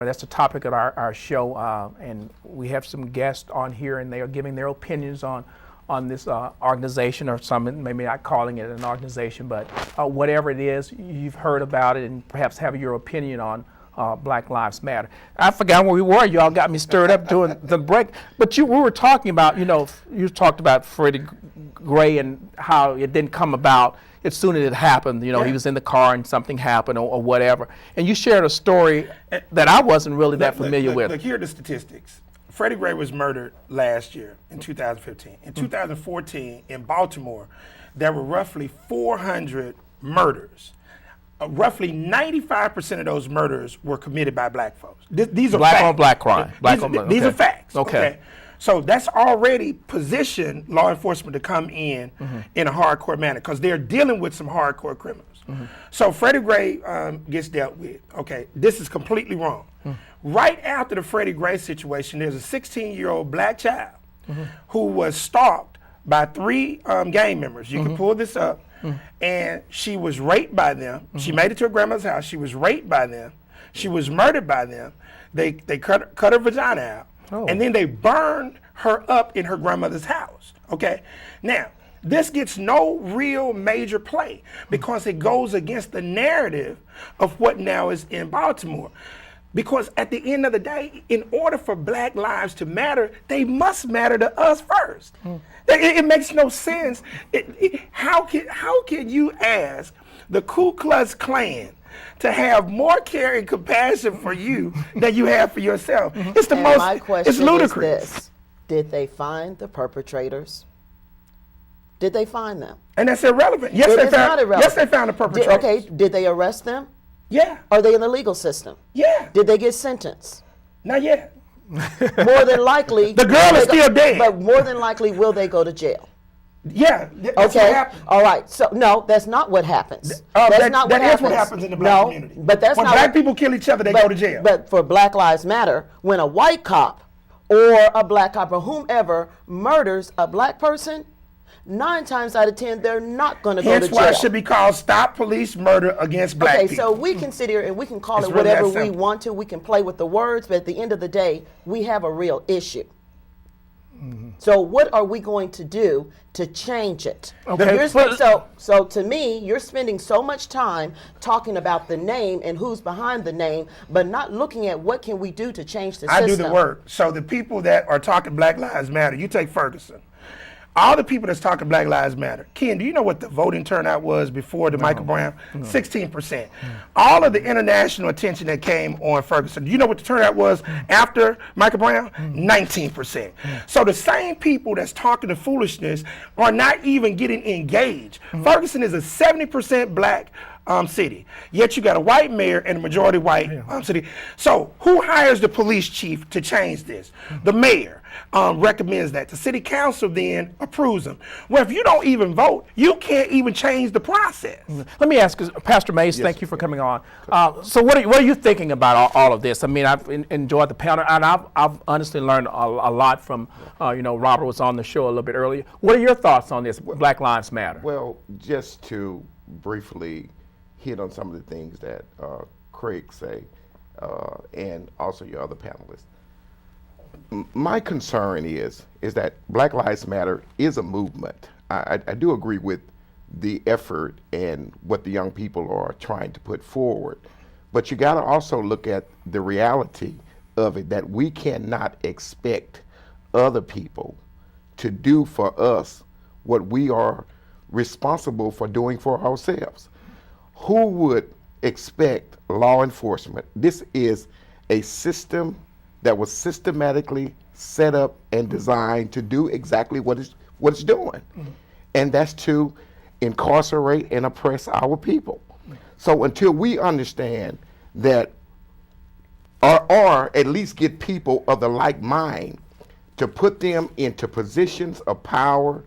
That's the topic of our show, and we have some guests on here, and they are giving their opinions on this organization, or some, maybe not calling it an organization, but whatever it is, you've heard about it and perhaps have your opinion on Black Lives Matter. I forgot where we were. Y'all got me stirred up during the break. But we were talking about, you talked about Freddie Gray and how it didn't come about as soon as it happened. He was in the car and something happened or whatever. And you shared a story that I wasn't really that familiar with. Look, here are the statistics. Freddie Gray was murdered last year in 2015. In 2014, in Baltimore, there were roughly 400 murders. Roughly 95% of those murders were committed by black folks. These are black facts. on black crime. These are facts. Okay. So that's already positioned law enforcement to come in a hardcore manner, because they're dealing with some hardcore criminals. So Freddie Gray gets dealt with. Okay, this is completely wrong. Right after the Freddie Gray situation, there's a 16-year-old black child who was stalked by 3 gang members. You can pull this up. And she was raped by them. She made it to her grandmother's house. She was raped by them. She was murdered by them. They cut her vagina out. Oh. And then they burned her up in her grandmother's house. Okay? Now, this gets no real major play because it goes against the narrative of what now is in Baltimore. Because at the end of the day, in order for black lives to matter, they must matter to us first. It makes no sense. How can you ask the Ku Klux Klan to have more care and compassion for you than you have for yourself? It's the most. My question it's ludicrous. is this: did they find the perpetrators? Did they find them? And that's irrelevant. Yes, It they is found. not irrelevant. Yes, they found the perpetrators. Did they arrest them? Yeah. Are they in the legal system? Yeah. Did they get sentenced? Not yet. More than likely. The girl is still dead. But more than likely, will they go to jail? Yeah. That's Okay. what happened. All right. So no, that's not what happens. That's not what that is happens. what happens in the black community. But that's when not black people kill each other, they go to jail. But for Black Lives Matter, when a white cop or a black cop or whomever murders a black person, 9 times out of 10, they're not going to go to jail. Hence why it should be called Stop Police Murder Against Black People. Okay, so we can sit here and we can call It's it really whatever that we simple. want to. We can play with the words, but at the end of the day, we have a real issue. So what are we going to do to change it? Okay. So to me, you're spending so much time talking about the name and who's behind the name, but not looking at what can we do to change the system. I do the work. So the people that are talking Black Lives Matter, you take Ferguson. All the people that's talking Black Lives Matter. Ken, do you know what the voting turnout was before the Michael Brown? 16%. All of the international attention that came on Ferguson, do you know what the turnout was after Michael Brown? 19%. So the same people that's talking the foolishness are not even getting engaged. Ferguson is a 70% black city, yet you got a white mayor and a majority white city. So who hires the police chief to change this? The mayor recommends that. The city council then approves them. Well, if you don't even vote, you can't even change the process. Let me ask, Pastor Mays, thank you for coming on. So what are you thinking about all of this? I mean, I've enjoyed the panel, and I've honestly learned a lot from, Robert was on the show a little bit earlier. What are your thoughts on this, Black Lives Matter? Well, just to briefly hit on some of the things that Craig say, and also your other panelists. My concern is that Black Lives Matter is a movement. I do agree with the effort and what the young people are trying to put forward, but you got to also look at the reality of it, that we cannot expect other people to do for us what we are responsible for doing for ourselves. Who would expect law enforcement? This is a system that was systematically set up and designed to do exactly what it's doing. And that's to incarcerate and oppress our people. So until we understand that, or at least get people of the like mind to put them into positions of power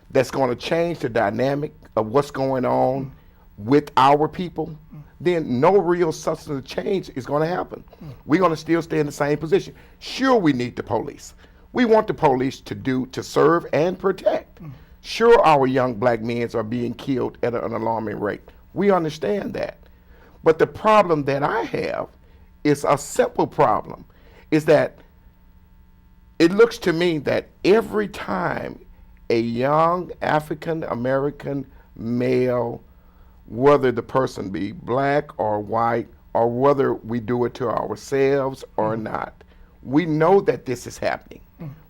that's going to change the dynamic of what's going on with our people, then no real substantive change is going to happen. We're going to still stay in the same position. Sure, we need the police. We want the police to serve and protect. Sure, our young black men are being killed at an alarming rate. We understand that. But the problem that I have is a simple problem. Is that it looks to me that every time a young African American male, whether the person be black or white, or whether we do it to ourselves or not, we know that this is happening.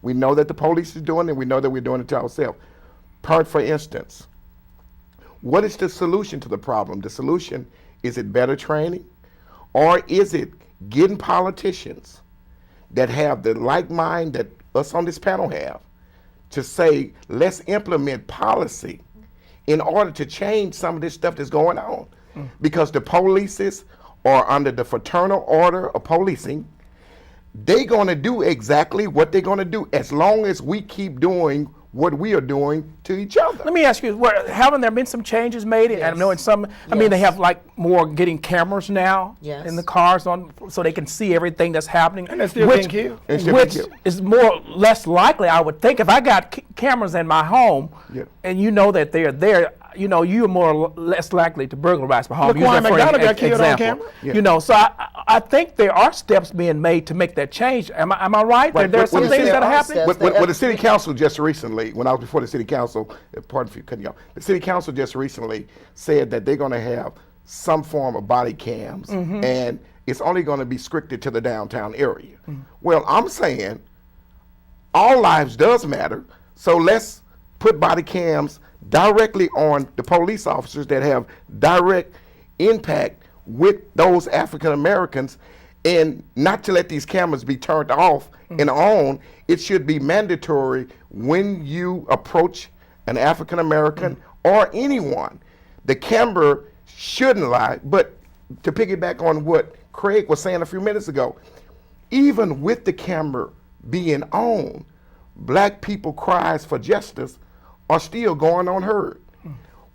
We know that the police is doing it, we know that we're doing it to ourselves. For instance, what is the solution to the problem? The solution, is it better training? Or is it getting politicians that have the like mind that us on this panel have to say, let's implement policy in order to change some of this stuff that's going on? Because the police are under the fraternal order of policing. They're going to do exactly what they're going to do as long as we keep doing what we are doing to each other. Let me ask you, haven't there been some changes made? Yes. I know in some, I mean, they have like more getting cameras now Yes. in the cars so they can see everything that's happening. And they're still being killed. Which is less likely, I would think. If I got cameras in my home and you know that they're there, you know, you're more or less likely to burglarize my home. Laquan McDonald got killed on camera. You know, so I think there are steps being made to make that change. Am I right? Right. There are some things that are happening? What the city council just recently, when I was before the city council, pardon me for cutting you off, the city council just recently said that they're going to have some form of body cams, and it's only going to be restricted to the downtown area. Well, I'm saying all lives does matter, so let's put body cams directly on the police officers that have direct impact with those African Americans, and not to let these cameras be turned off and on. It should be mandatory when you approach an African American or anyone. The camera shouldn't lie. But to piggyback on what Craig was saying a few minutes ago, even with the camera being on, black people cries for justice are still going unheard.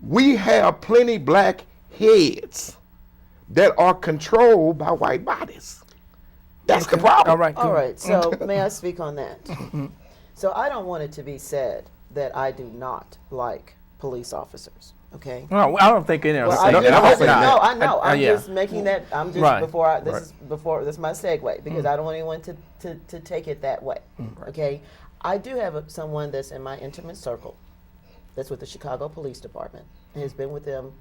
We have plenty black heads that are controlled by white bodies. That's the problem. All right. All right, so may I speak on that? So I don't want it to be said that I do not like police officers, okay? No, I don't think any of us Well, say that. I hope not. no, I know. I'm yeah. just making that. I'm just Right. this is my segue because I don't want anyone to take it that way. Okay, I do have someone that's in my intimate circle, that's with the Chicago Police Department and has been with them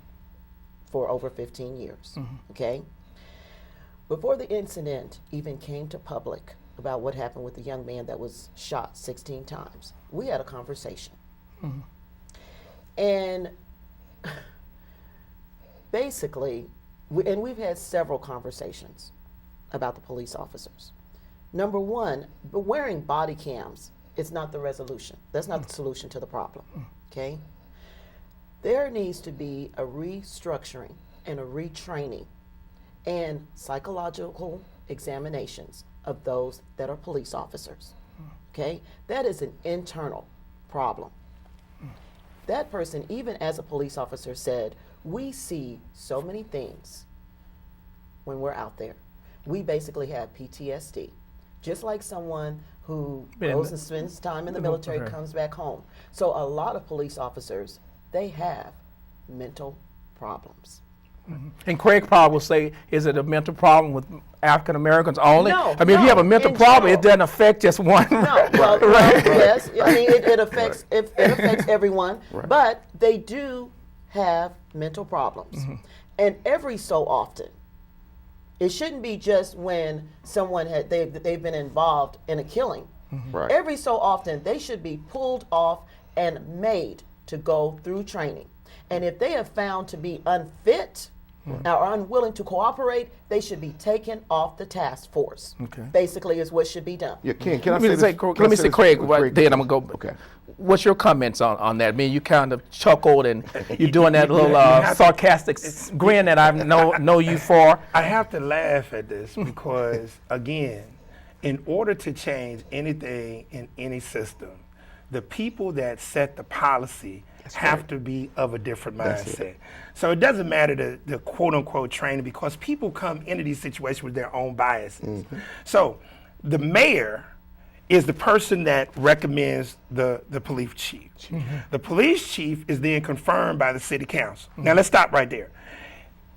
for over 15 years. Okay, before the incident even came to public about what happened with the young man that was shot 16 times, we had a conversation, and basically, we've had several conversations about the police officers. Number one, but wearing body cams is not the resolution. That's not the solution to the problem, okay? There needs to be a restructuring and a retraining and psychological examinations of those that are police officers, okay? That is an internal problem. That person, even as a police officer, said, we see so many things when we're out there. We basically have PTSD, just like someone who goes and spends time in the military, comes back home. So a lot of police officers, they have mental problems. And Craig probably will say, is it a mental problem with African Americans only? No, I mean, if you have a mental in problem, it general. doesn't affect just one. No, well, yes, I mean, it affects it affects everyone, but they do have mental problems. And every so often, it shouldn't be just when someone they've been involved in a killing. Right. Every so often, they should be pulled off and made to go through training. And if they are found to be unfit or unwilling to cooperate, they should be taken off the task force. Okay. Basically, is what should be done. Yeah, can I Let say me this? say, Can I let me say say this Craig, with right, then I'm going to go. Okay. What's your comments on that? I mean, you kind of chuckled and you're doing that little sarcastic grin that I know you for. I have to laugh at this because, again, in order to change anything in any system, the people that set the policy have to be of a different mindset. So it doesn't matter the quote-unquote training because people come into these situations with their own biases. So the mayor is the person that recommends the police chief. The police chief is then confirmed by the city council. Now let's stop right there.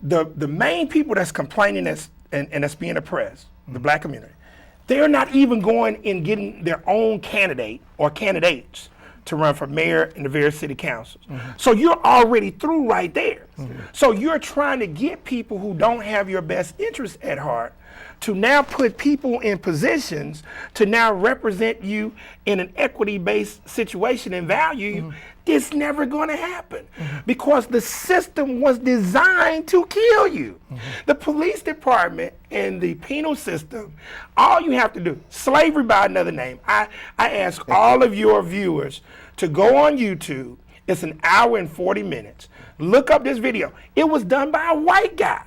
The main people that's complaining and that's being oppressed, the black community, they're not even going and getting their own candidate or candidates to run for mayor and the various city councils. So you're already through right there. So you're trying to get people who don't have your best interests at heart to now put people in positions to now represent you in an equity-based situation and value you. It's never going to happen because the system was designed to kill you. The police department and the penal system, all you have to do, slavery by another name. I ask all of your viewers to go on YouTube. It's an hour and 40 minutes. Look up this video. It was done by a white guy.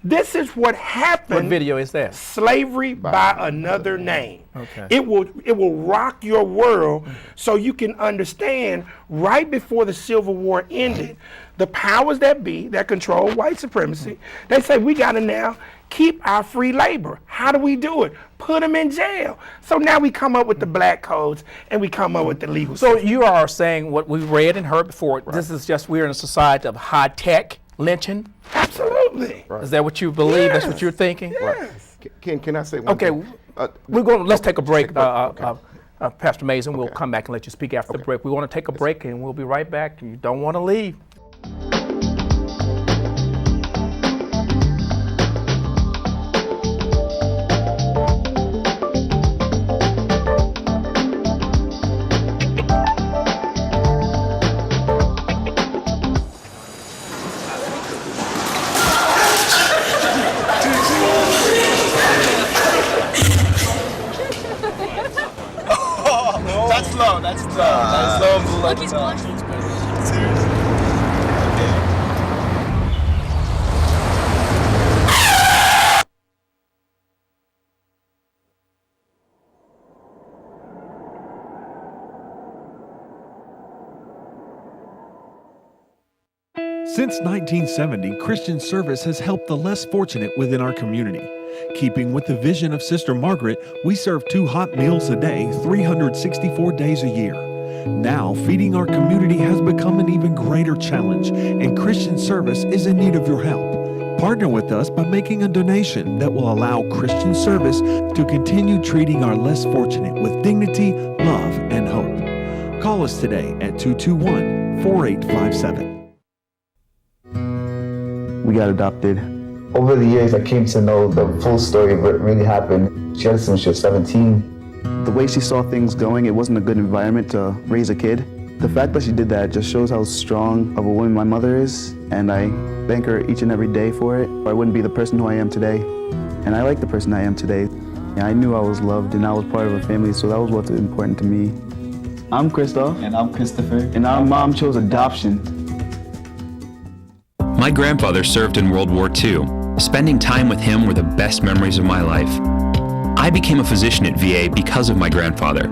This is what happened. What video is that? Slavery by another name. Okay. It will rock your world so you can understand right before the Civil War ended, the powers that be that control white supremacy, they say we got to now keep our free labor. How do we do it? Put them in jail. So now we come up with the black codes and we come up with the legal So system. you are saying what we've read and heard before, this is just we're in a society of high-tech lynching? Absolutely. Is that what you believe? That's what Yes. you're thinking? Yes. Can I say one Okay, thing? let's take a break, Okay. Pastor Mays, and we'll come back and let you speak after the break. We want to take a break, and we'll be right back. You don't want to leave. That's low. That's low. That's low. Look, he's blushing. Seriously. Since 1970, Christian Service has helped the less fortunate within our community. Keeping with the vision of Sister Margaret, we serve 2 hot meals a day, 364 days a year. Now, feeding our community has become an even greater challenge, and Christian Service is in need of your help. Partner with us by making a donation that will allow Christian Service to continue treating our less fortunate with dignity, love, and hope. Call us today at 221-4857. We got adopted. Over the years, I came to know the full story of what really happened. She had us since she was 17. The way she saw things going, it wasn't a good environment to raise a kid. The fact that she did that just shows how strong of a woman my mother is, and I thank her each and every day for it. I wouldn't be the person who I am today, and I like the person I am today. I knew I was loved and I was part of a family, so that was what's important to me. I'm Christoph. And I'm Christopher. And our mom chose adoption. My grandfather served in World War II. Spending time with him were the best memories of my life. I became a physician at VA because of my grandfather,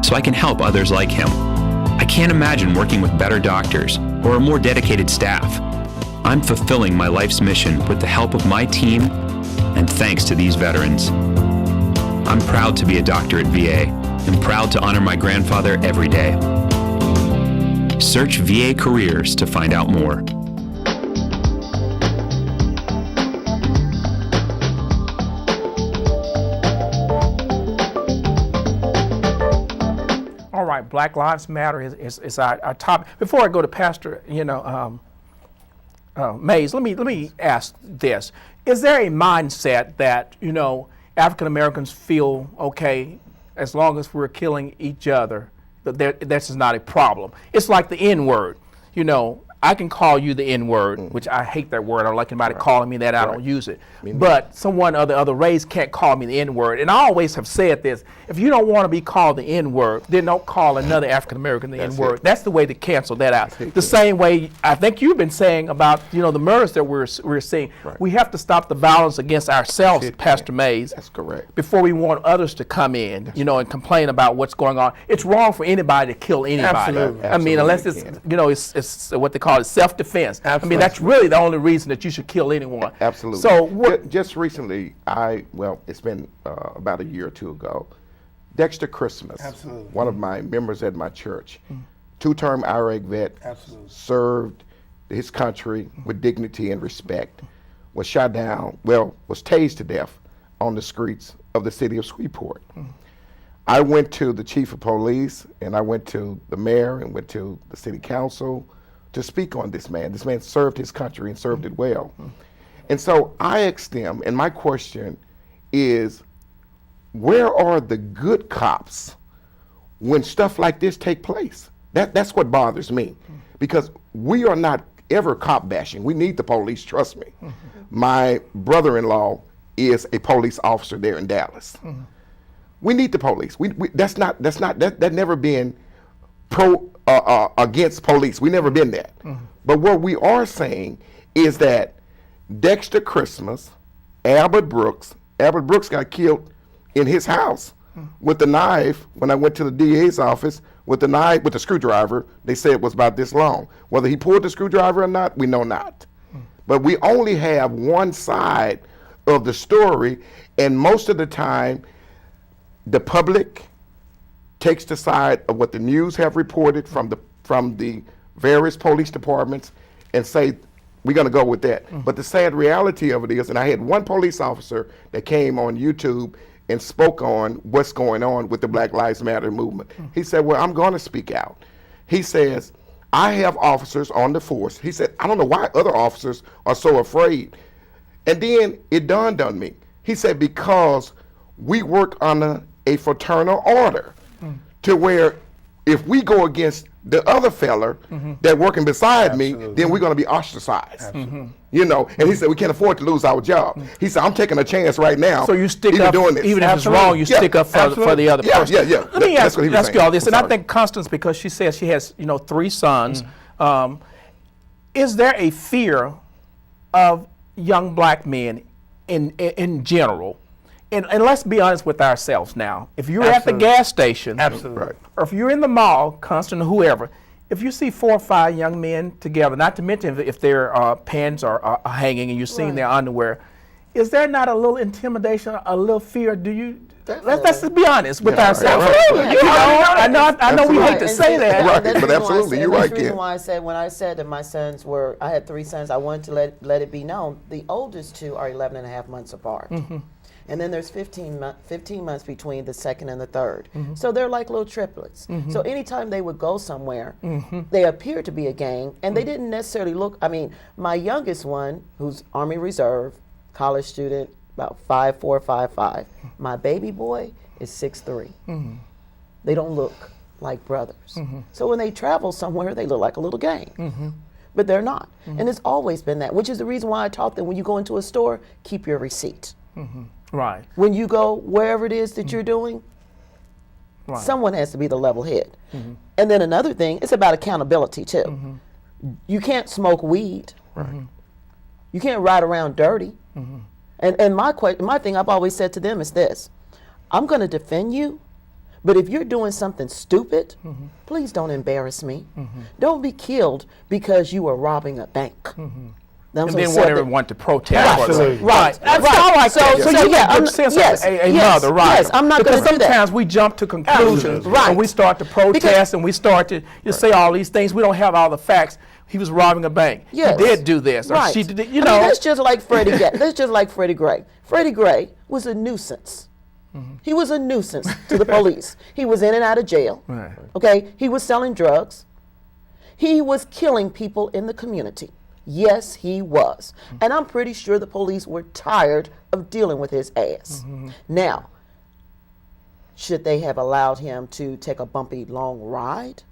so I can help others like him. I can't imagine working with better doctors or a more dedicated staff. I'm fulfilling my life's mission with the help of my team and thanks to these veterans. I'm proud to be a doctor at VA and proud to honor my grandfather every day. Search VA Careers to find out more. All right, Black Lives Matter is our topic. Before I go to Pastor, Mays, let me ask this: is there a mindset that African Americans feel okay as long as we're killing each other, that this is not a problem? It's like the N-word, I can call you the N-word, which I hate that word. I don't like anybody calling me that. I don't use it. But someone of the other race can't call me the N-word. And I always have said this: if you don't want to be called the N-word, then don't call another African American the N-word. That's the way to cancel that out. The same way I think you've been saying about the murders that we're seeing. Right. We have to stop the violence against ourselves, Pastor Mays. That's correct. Before we want others to come in, and complain about what's going on. It's wrong for anybody to kill anybody. Absolutely. I mean, unless it's it's what they call it, self-defense. Absolutely. I mean, that's really the only reason that you should kill anyone. Absolutely. So just recently, it's been about a year or two ago, Dexter Christmas, one of my members at my church, two-term Iraq vet, served his country with dignity and respect, was shot down, was tased to death on the streets of the city of Shreveport. I went to the chief of police, and I went to the mayor, and went to the city council to speak on this man. This man served his country and served it well. And so I asked them, and my question is, where are the good cops when stuff like this take place? That's what bothers me, because we are not ever cop bashing. We need the police, trust me. My brother-in-law is a police officer there in Dallas. We need the police. That never been against police. We never been that. But what we are saying is that Dexter Christmas, Albert Brooks got killed in his house with the knife. When I went to the DA's office with the knife, with the screwdriver, they said it was about this long. Whether he pulled the screwdriver or not, we know not. But we only have one side of the story, and most of the time, the public takes the side of what the news have reported from the various police departments and say, we're going to go with that. But the sad reality of it is, and I had one police officer that came on YouTube and spoke on what's going on with the Black Lives Matter movement. He said, well, I'm going to speak out. He says, I have officers on the force. He said, I don't know why other officers are so afraid. And then it dawned on me. He said, because we work under a fraternal order to where if we go against the other fella that working beside me, then we're going to be ostracized. You know, and he said, we can't afford to lose our job. He said, I'm taking a chance right now. So you stick even up, doing this. even if it's wrong, you stick up for the other person. Yeah. Let me ask you all this, and I sorry. think Constance, because she says she has 3 sons, is there a fear of young black men in general? And let's be honest with ourselves now. If you're at the gas station, Absolutely. or if you're in the mall, Constance, or whoever, if you see 4 or 5 young men together, not to mention if their pants are hanging and you're seeing their underwear, is there not a little intimidation, a little fear? Do you? Let's just be honest with ourselves. Right. You know, I know we hate to say that. Right, That's but the reason why I absolutely, said- you're that's right, the reason Ken. why I said, when I said that my sons were, I had 3 sons, I wanted to let it be known. The oldest 2 are 11 and a half months apart. And then there's 15 months between the second and the third. So they're like little triplets. So anytime they would go somewhere, they appeared to be a gang, and they didn't necessarily look, I mean, my youngest one, who's Army Reserve, college student, about 5'4", 5'5". My baby boy is 6'3". They don't look like brothers. So when they travel somewhere, they look like a little gang. But they're not. And it's always been that, which is the reason why I taught them, when you go into a store, keep your receipt. Right. When you go wherever it is that you're doing, someone has to be the level head. And then another thing, it's about accountability too. You can't smoke weed. You can't ride around dirty. And my thing I've always said to them is this: I'm going to defend you, but if you're doing something stupid, please don't embarrass me. Don't be killed because you are robbing a bank. And then want everyone to protest. Absolutely. Right. That's all like that. So you get a good sense of a mother, right? Yes, I'm not going Because to do that. sometimes we jump to conclusions, Right. and we start to protest, and we start to say all these things. We don't have all the facts. He was robbing a bank. Yes. He did do this. Or Right. she did, I mean, that's just like Freddie. That's just like Freddie Gray. Freddie Gray was a nuisance. He was a nuisance to the police. He was in and out of jail. Right. Okay. He was selling drugs. He was killing people in the community. Yes, he was. And I'm pretty sure the police were tired of dealing with his ass. Now, should they have allowed him to take a bumpy, long ride?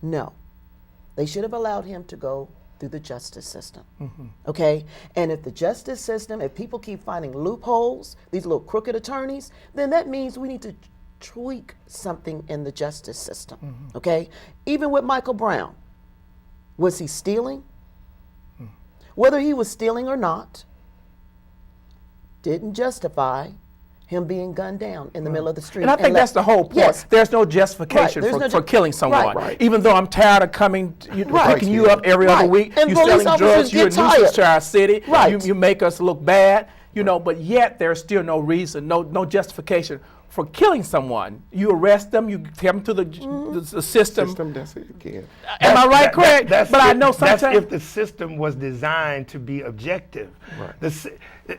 No. They should have allowed him to go through the justice system. Okay? And if the justice system, if people keep finding loopholes, these little crooked attorneys, then that means we need to tweak something in the justice system. Okay? Even with Michael Brown, was he stealing? Whether he was stealing or not, didn't justify him being gunned down in the middle of the street. And I think that's the whole point. Yes. There's no justification Right. There's for no killing someone. Right. Even though I'm tired of picking you up every other Right. week, And you're police selling officers drugs, you're a get nuisance tired. to our city, Right. you make us look bad. you know, but yet there's still no reason, no justification for killing someone. You arrest them, you take them to the system. That's it, Ken. Am I right, Craig? But I know sometimes. That's if the system was designed to be objective. Right.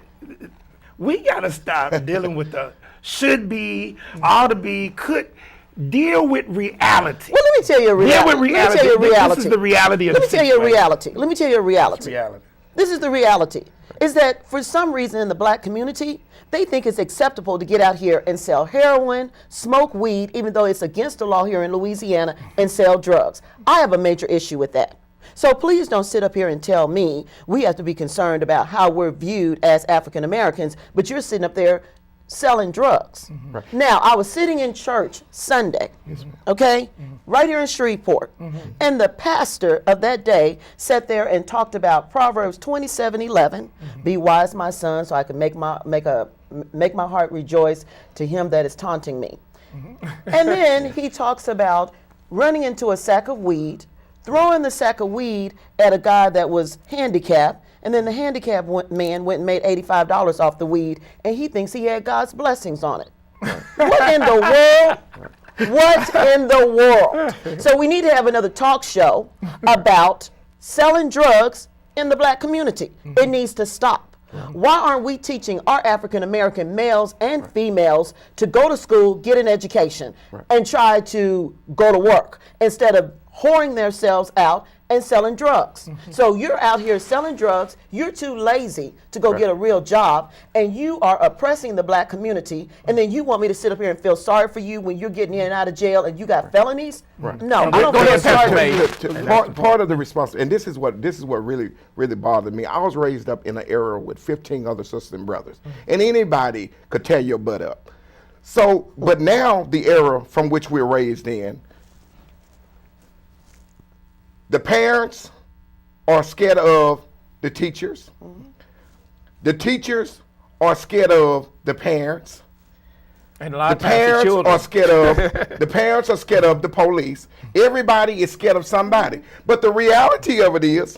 We got to stop dealing with the should be, ought to be, could. Deal with reality. Well, let me tell you a reality. Deal with reality. Let me tell you a reality. This is the reality of Let the me tell you a situation. reality. Let me tell you a reality. Reality. This is the reality. Is that for some reason in the black community, they think it's acceptable to get out here and sell heroin, smoke weed, even though it's against the law here in Louisiana, and sell drugs. I have a major issue with that. So please don't sit up here and tell me we have to be concerned about how we're viewed as African Americans, but you're sitting up there selling drugs. Right. Now, I was sitting in church Sunday, okay, right here in Shreveport, and the pastor of that day sat there and talked about Proverbs 27:11, be wise, my son, so I can make my heart rejoice to him that is taunting me. And then he talks about running into a sack of weed, throwing the sack of weed at a guy that was handicapped, and then the handicapped man went and made $85 off the weed, and he thinks he had God's blessings on it. What in the world? What in the world? So we need to have another talk show about selling drugs in the black community. It needs to stop. Why aren't we teaching our African American males and females to go to school, get an education, and try to go to work instead of whoring themselves out and selling drugs? So you're out here selling drugs, you're too lazy to go get a real job, and you are oppressing the black community, and then you want me to sit up here and feel sorry for you when you're getting in and out of jail and you got felonies? No, I don't feel sorry for you. Part of the response, and this is what really bothered me. I was raised up in an era with 15 other sisters and brothers, and anybody could tear your butt up. So, but now the era from which we're raised in, the parents are scared of the teachers. The teachers are scared of the parents. And a lot of The times the parents children. are scared of the parents are scared of the police. Everybody is scared of somebody. But the reality of it is,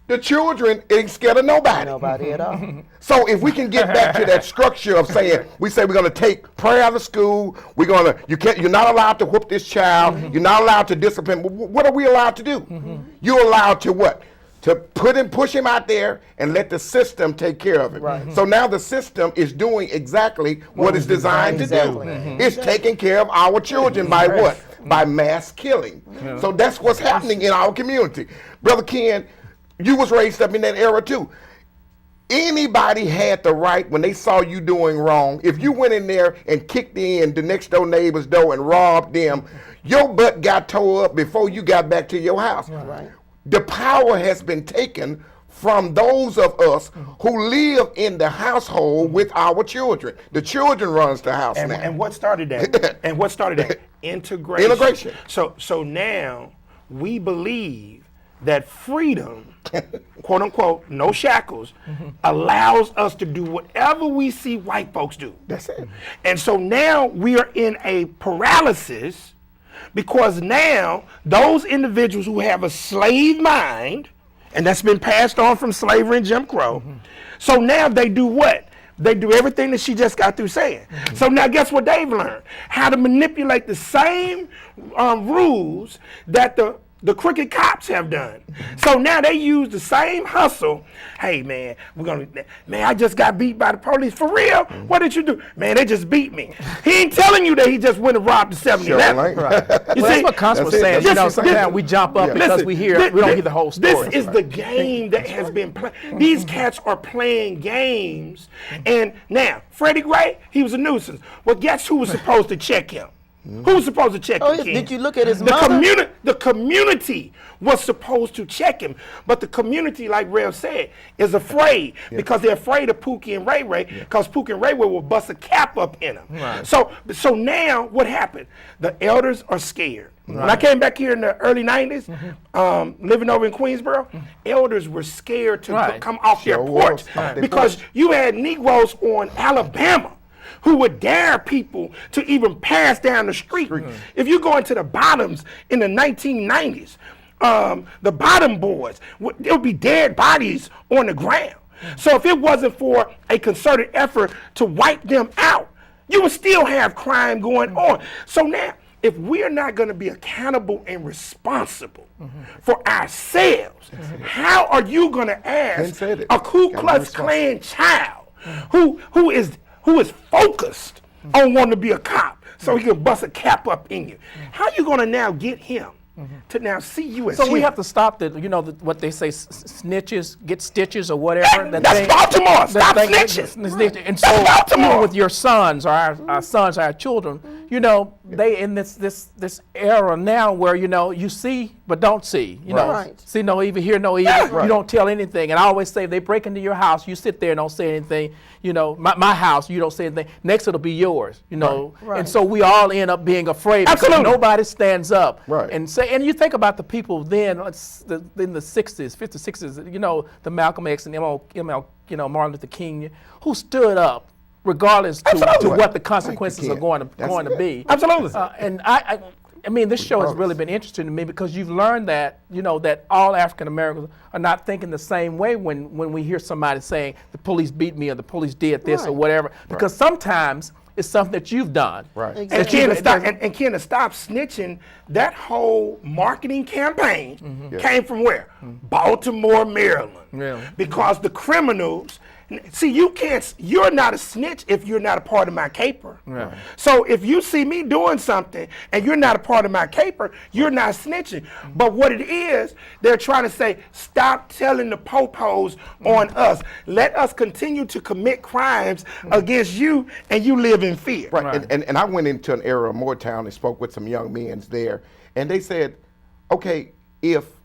the children ain't scared of nobody. Nobody at all. So if we can get back to that structure of saying, we say we're going to take prayer out of school, you're not allowed to whoop this child, you're not allowed to discipline. What are we allowed to do? You're allowed to what? To push him out there and let the system take care of it. Right. So now the system is doing exactly what it's designed to do. Exactly. It's taking care of our children by what? By mass killing. So that's what's happening in our community. Brother Ken, you was raised up in that era too. Anybody had the right when they saw you doing wrong. If you went in there and kicked in the next door neighbor's door and robbed them, your butt got tore up before you got back to your house. Right. The power has been taken from those of us who live in the household with our children. The children runs the house now. And what started that? Integration. Integration. So now we believe that freedom, quote unquote, no shackles, allows us to do whatever we see white folks do. That's it. And so now we are in a paralysis because now those individuals who have a slave mind, and that's been passed on from slavery and Jim Crow, so now they do what? They do everything that she just got through saying. So now guess what they've learned? How to manipulate the same rules that the crooked cops have done. So now they use the same hustle. Hey man, I just got beat by the police. For real? What did you do? Man, they just beat me. He ain't telling you that he just went and robbed the 7-Eleven. Well, that's what Constance was saying. Sometimes we jump up because we don't hear the whole story. This is the game that has been played. These cats are playing games. And now, Freddie Gray, he was a nuisance. Well, guess who was supposed to check him? Who was supposed to check him? Did you look at his mother? The community was supposed to check him, but the community, like Rev said, is afraid because they're afraid of Pookie and Ray Ray because Pookie and Ray Ray will bust a cap up in them. Right. So now what happened? The elders are scared. Right. When I came back here in the early 90s, living over in Queensboro, elders were scared to come off their porch because you had Negroes on Alabama who would dare people to even pass down the street. If you go into the bottoms in the 1990s, the bottom boys, there would be dead bodies on the ground. So if it wasn't for a concerted effort to wipe them out, you would still have crime going on. So now, if we're not going to be accountable and responsible for ourselves, how are you going to ask a Ku Klux Klan child who is focused on wanting to be a cop so he can bust a cap up in you? How are you going to now get him to now see you as So him? we have to stop the, what they say, snitches get stitches or whatever. That's Baltimore. Stop snitching. And so even with your sons or our sons, our children, they in this era now where you see but don't see. Right. See no evil, hear no evil. You don't tell anything. And I always say if they break into your house, you sit there and don't say anything. My house, you don't say anything. Next it'll be yours. Right. And so we all end up being afraid because nobody stands up and say. And you think about the people then in the 60s, 50s, 60s. The Malcolm X and ML, Martin Luther King, who stood up regardless to what the consequences are going to be. Absolutely. And I mean, this show has really been interesting to me because you've learned that, that all African Americans are not thinking the same way when we hear somebody saying the police beat me or the police did this or whatever. Because sometimes it's something that you've done. Right. Exactly. And Ken, to stop snitching, that whole marketing campaign came from where? Baltimore, Maryland. Really? Because the criminals, see, you're not a snitch if you're not a part of my caper. Right. So if you see me doing something and you're not a part of my caper, you're not snitching. But what it is, they're trying to say, stop telling the popos on us. Let us continue to commit crimes against you and you live in fear. Right. And I went into an area of Moortown and spoke with some young men there, and they said, okay,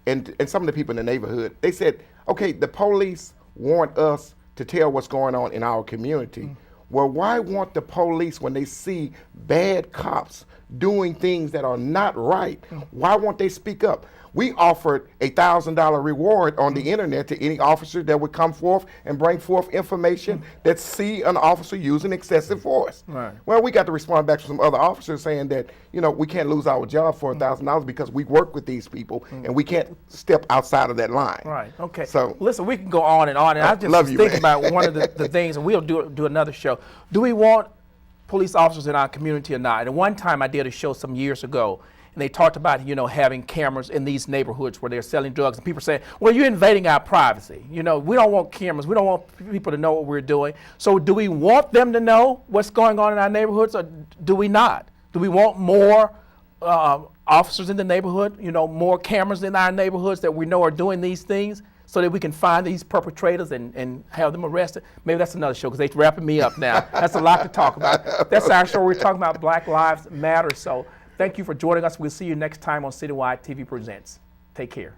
and some of the people in the neighborhood, they said, okay, the police want us to tell what's going on in our community. Well, why want the police, when they see bad cops doing things that are not right, why won't they speak up? We offered a $1,000 reward on the internet to any officer that would come forth and bring forth information that see an officer using excessive force. Right. Well, we got to respond back to some other officers saying that, we can't lose our job for $1,000 because we work with these people and we can't step outside of that line. Right. Okay. So listen, we can go on and on, and I just love was you, thinking man. about one of the things, and we'll do another show. Do we want police officers in our community or not? And one time I did a show some years ago, and they talked about, having cameras in these neighborhoods where they're selling drugs, and people saying, well, you're invading our privacy. We don't want cameras. We don't want people to know what we're doing. So do we want them to know what's going on in our neighborhoods, or do we not? Do we want more officers in the neighborhood, more cameras in our neighborhoods that we know are doing these things so that we can find these perpetrators and have them arrested? Maybe that's another show because they're wrapping me up now. That's a lot to talk about. That's our show. We're talking about Black Lives Matter. So thank you for joining us. We'll see you next time on Citywide TV Presents. Take care.